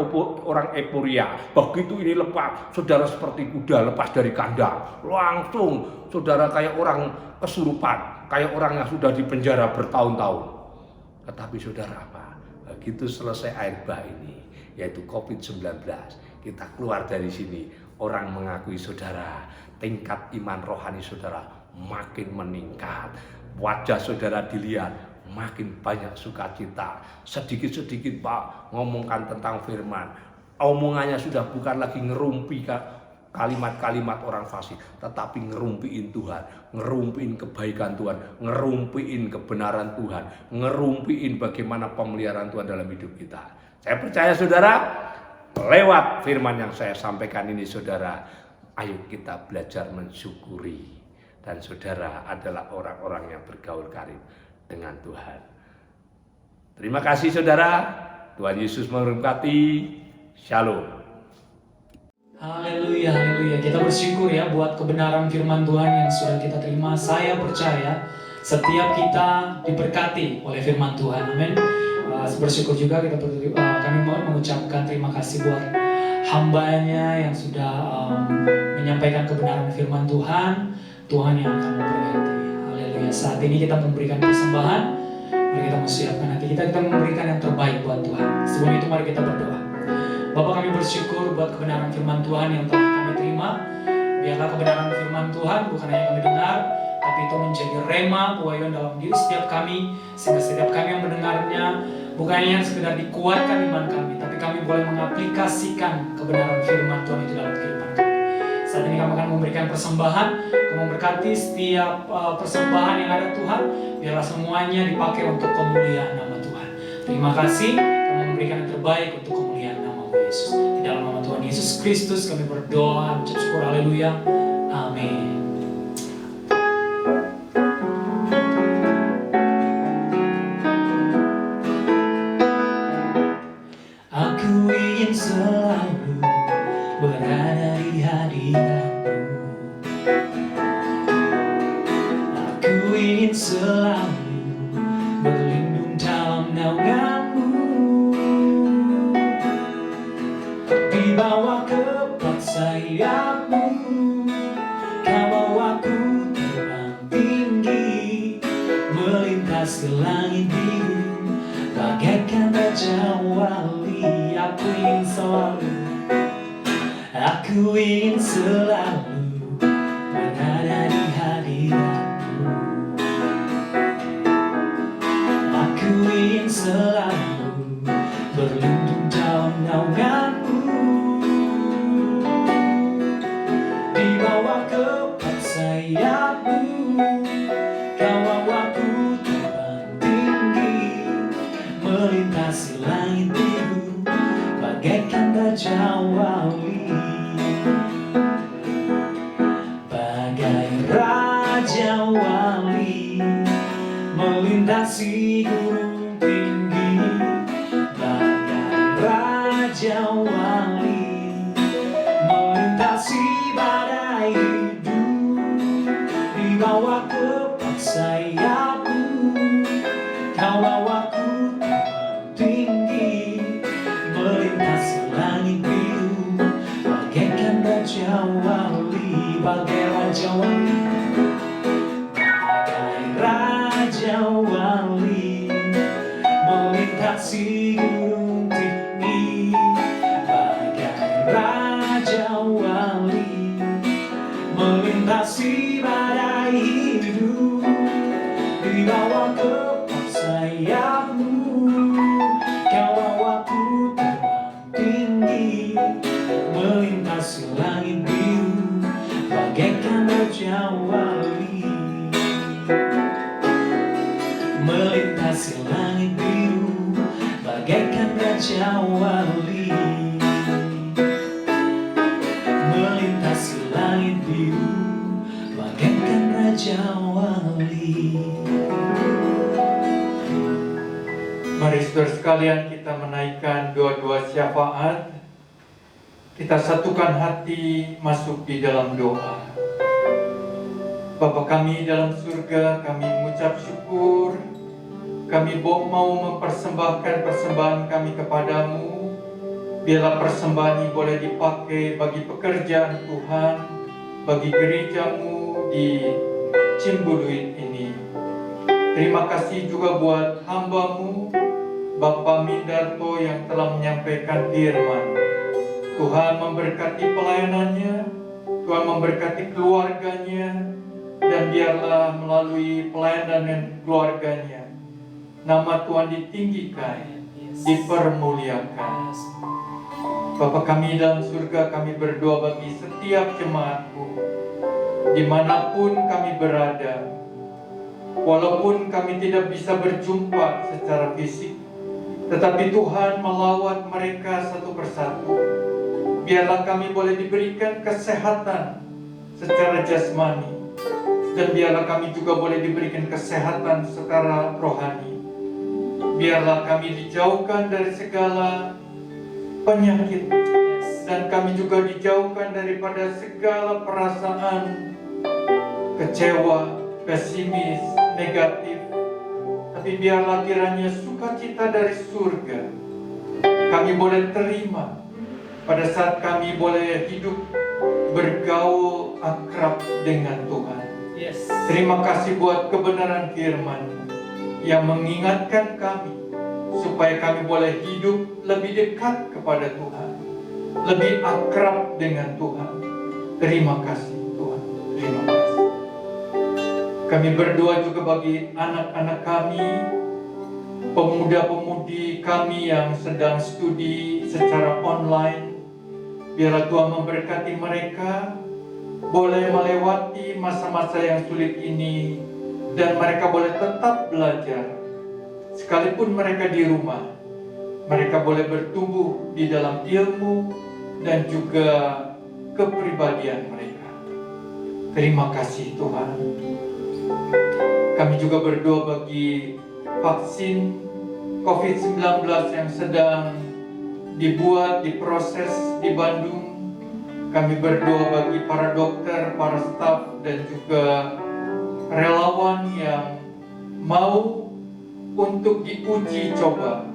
euforia. Begitu ini lepas, saudara seperti kuda lepas dari kandang, langsung saudara kayak orang kesurupan, kayak orang yang sudah dipenjara bertahun-tahun. Tetapi saudara apa? Begitu selesai air bah ini, yaitu COVID-19, kita keluar dari sini, orang mengakui saudara, tingkat iman rohani saudara makin meningkat. Wajah saudara dilihat makin banyak sukacita. Sedikit-sedikit Pak ngomongkan tentang firman, omongannya sudah bukan lagi ngerumpi kalimat-kalimat orang fasik, tetapi ngerumpiin Tuhan, ngerumpiin kebaikan Tuhan, ngerumpiin kebenaran Tuhan, ngerumpiin bagaimana pemeliharaan Tuhan dalam hidup kita. Saya percaya saudara, lewat firman yang saya sampaikan ini saudara, ayo kita belajar mensyukuri. dan saudara adalah orang-orang yang bergaul karib dengan Tuhan. Terima kasih saudara, Tuhan Yesus memberkati. Shalom. Haleluya, haleluya. Kita bersyukur ya buat kebenaran firman Tuhan yang sudah kita terima. Saya percaya setiap kita diberkati oleh firman Tuhan. Amin. Bersyukur juga kami mau mengucapkan terima kasih buat hambanya yang sudah menyampaikan kebenaran firman Tuhan. Tuhan yang akan memberkati. Haleluya. Saat ini kita memberikan persembahan. Mari kita mempersiapkan hati kita memberikan yang terbaik buat Tuhan. Sebelum itu mari kita berdoa. Bapak, kami bersyukur buat kebenaran firman Tuhan yang telah kami terima. Biarlah kebenaran firman Tuhan bukan hanya kami dengar, tapi itu menjadi rema pewahyuan dalam diri setiap kami, sehingga setiap kami yang mendengarnya bukan hanya sekedar dikuatkan iman kami, tapi kami boleh mengaplikasikan kebenaran firman Tuhan itu dalam kehidupan kami. Saat ini kami akan memberikan persembahan, kami memberkati setiap persembahan yang ada Tuhan, biarlah semuanya dipakai untuk kemuliaan nama Tuhan. Terima kasih, kami memberikan yang terbaik untuk kemuliaan nama Yesus. Di dalam nama Tuhan Yesus Kristus kami berdoa, ucap syukur, haleluya, amin. Aku ingin selalu berada di hadirat-Mu. Aku ingin selalu berlindung dalam naungan-Mu. Di bawah kepak sayap-Mu, Kau bawa aku terbang tinggi, melintasi langit biru, bagaikan raja wali. Aku ingin selalu berada di hadirat-Mu. Aku ingin selalu berlindung dalam naungan-Mu. Di bawah kepak sayap-Mu, Kau bawaku terbang tinggi, melintasi langit biru, bagaikan raja wali. Bagai raja wali melintasi gunung tinggi, bagai raja wali melintasi badai hidup. Di bawah kepak sayap-Mu, Kau bawaku terbang tinggi, melintasi langit biru, bagaikan raja wali, bagai raja wali, bagai raja wali melintasi gunung tinggi, bagai raja wali melintasi badai hidup. Di bawah kepak sayap-Mu, Kau bawaku terbang tinggi, melintasi langit biru, bagaikan raja wali, melintasi langit biru, bagaikan raja wali, melintasi langit biru, bagaikan raja wali. Mari saudara sekalian, kita menaikkan doa-doa syafaat. Kita satukan hati masuk di dalam doa. Bapa kami dalam surga, kami mengucap syukur. Kami mau mempersembahkan persembahan kami kepadamu. Biarlah persembahan ini boleh dipakai bagi pekerjaan Tuhan, bagi gerejamu di Cimbuduit ini. Terima kasih juga buat hamba-Mu, Bapak Mindarto yang telah menyampaikan firman. Tuhan memberkati pelayanannya, Tuhan memberkati keluarganya, dan biarlah melalui pelayanan dan keluarganya, nama Tuhan ditinggikan, dipermuliakan. Bapa kami dalam surga, kami berdoa bagi setiap jemaat-Mu, dimanapun kami berada. Walaupun kami tidak bisa berjumpa secara fisik, tetapi Tuhan melawat mereka satu persatu. Biarlah kami boleh diberikan kesehatan secara jasmani, Dan biarlah kami juga boleh diberikan kesehatan secara rohani. Biarlah kami dijauhkan dari segala penyakit, dan kami juga dijauhkan daripada segala perasaan kecewa, pesimis, negatif. Tapi biarlah kiranya sukacita dari surga kami boleh terima pada saat kami boleh hidup bergaul akrab dengan Tuhan. Terima kasih buat kebenaran firman yang mengingatkan kami supaya kami boleh hidup lebih dekat kepada Tuhan, lebih akrab dengan Tuhan. Terima kasih Tuhan, terima kasih. Kami berdoa juga bagi anak-anak kami, pemuda-pemudi kami yang sedang studi secara online. Biarlah Tuhan memberkati mereka, boleh melewati masa-masa yang sulit ini, dan mereka boleh tetap belajar. Sekalipun mereka di rumah, mereka boleh bertumbuh di dalam ilmu dan juga kepribadian mereka. Terima kasih Tuhan. Kami juga berdoa bagi vaksin COVID-19 yang sedang dibuat, diproses di Bandung. Kami berdoa bagi para dokter, para staf, dan juga relawan yang mau untuk diuji coba.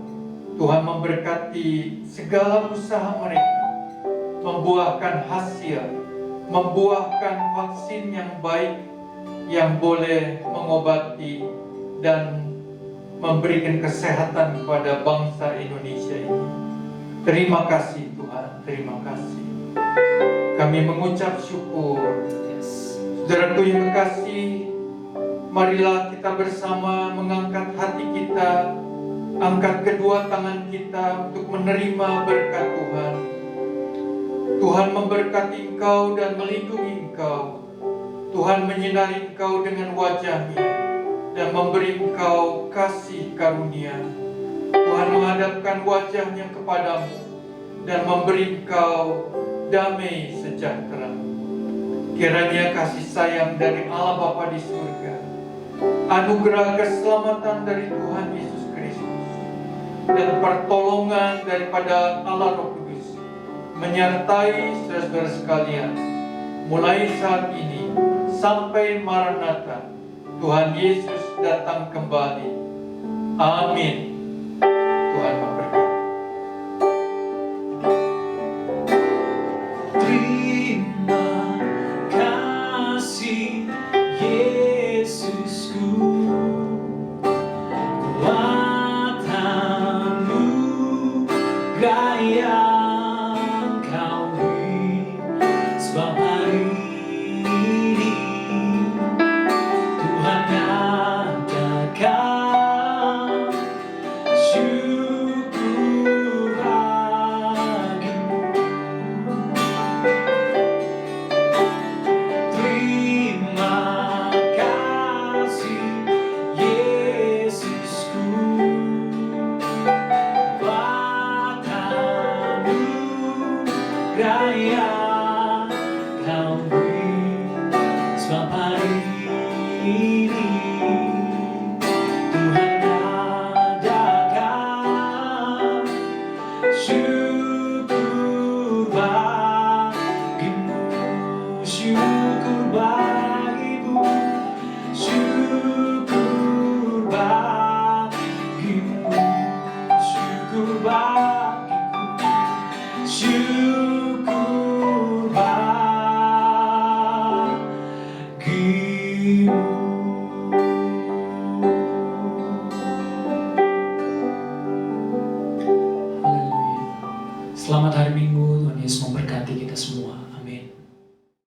Tuhan memberkati segala usaha mereka, membuahkan hasil, membuahkan vaksin yang baik, yang boleh mengobati dan memberikan kesehatan kepada bangsa Indonesia ini. Terima kasih Tuhan, terima kasih. Kami mengucap syukur. Saudaraku yang kekasih, marilah kita bersama mengangkat hati kita, angkat kedua tangan kita untuk menerima berkat Tuhan. Tuhan memberkati engkau dan melindungi engkau. Tuhan menyinari engkau dengan wajah-Nya dan memberi engkau kasih karunia. Tuhan menghadapkan wajah-Nya kepadamu dan memberi engkau damai sejahtera. Kiranya kasih sayang dari Allah Bapa di surga, anugerah keselamatan dari Tuhan Yesus Kristus, dan pertolongan daripada Allah Roh Kudus menyertai saudara-saudara sekalian mulai saat ini sampai Maranatha, Tuhan Yesus datang kembali. Amin. Tuhan memberkati. Terima kasih Yesusku, kuatan-Mu gaya Kau beri, sebab hari ini Tuhan nyatakan syukur bagimu. Terima kasih Yesusku, kuatan-Mu gaya Kau beri, sebab hari ini